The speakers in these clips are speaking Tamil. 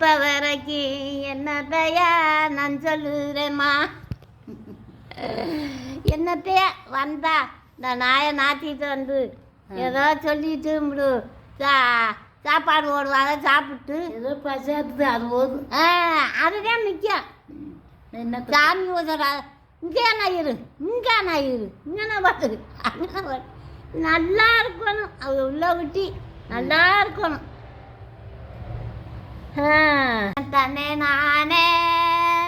இப்போ வரைக்கும் என்னத்தையா நான் சொல்லுறேம்மா. என்னத்தையா வந்தா இந்த நாயை நாத்திட்டு வந்து ஏதோ சொல்லிட்டு விடு. சாப்பாடு போடுவாங்க, சாப்பிட்டு ஏதோ பசாத்துது அது போதும். அதுதான் முக்கியம். என்ன சாமி சொல்கிறா, இங்கே நான் இரு, இங்கே நான் இரு, இங்கே பார்த்து அங்கே பார்த்து நல்லா இருக்கணும். அது உள்ள விட்டி நல்லா இருக்கணும். தன்னே நானே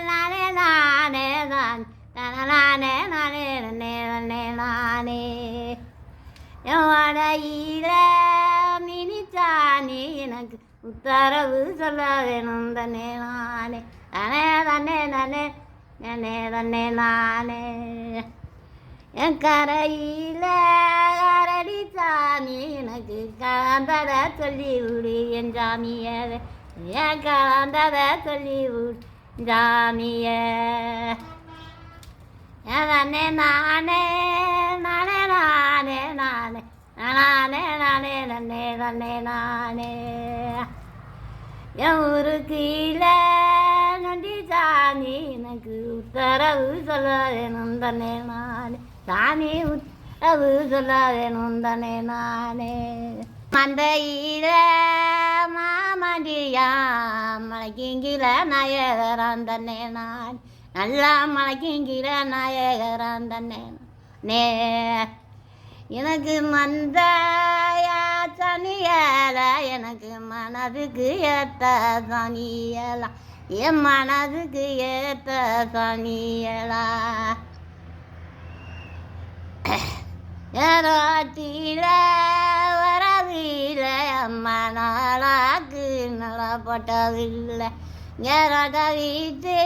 நானே நானே தான் நானே நானே நன்னே நன்னே நானே என் மினிச்சானி எனக்கு உத்தரவு சொல்ல வேணும். தன்னே நானே தானே தன்னே நானே நன்னே தன்னே நானே என் கரையில் அரடி சாமி எனக்கு கலந்தத சொல்லி விடு என் சாமிய. என் கலந்தத சொல்லி விடு சாமிய. தன்னே நானே நானே நானே நானே நானே நானே நன்னே தன்னே நானே என் ஊருக்கு கீழே நொண்டி சாமி எனக்கு உத்தரவு சொல்ல வேணும். தன்னே நானே சாமி உத்தரவு சொல்ல வேணும். தன்னே நானே மந்தையில மாமண்டியா மலைக்கிங்கில நாயகரான். தன்னே நான் நல்லா மலைக்கிங்கில நாயகரான். தன்னே நே எனக்கு மந்தையா சனியல எனக்கு மனதுக்கு ஏத்த சனியலா. என் மனதுக்கு ஏத்த சனியலா. ஏரோட்டில வரவில்ல அம்மா நாளாக்கு நல்லா போட்டதில்லை. ஏரோட்ட வீட்டு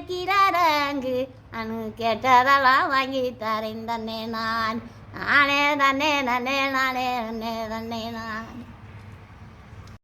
கிரங்கு அனு கேட்டதெல்லாம் வாங்கி தரேன். தன்னே நான் நானே தன்னே நன்னே நானே நன்னே தன்னே நான்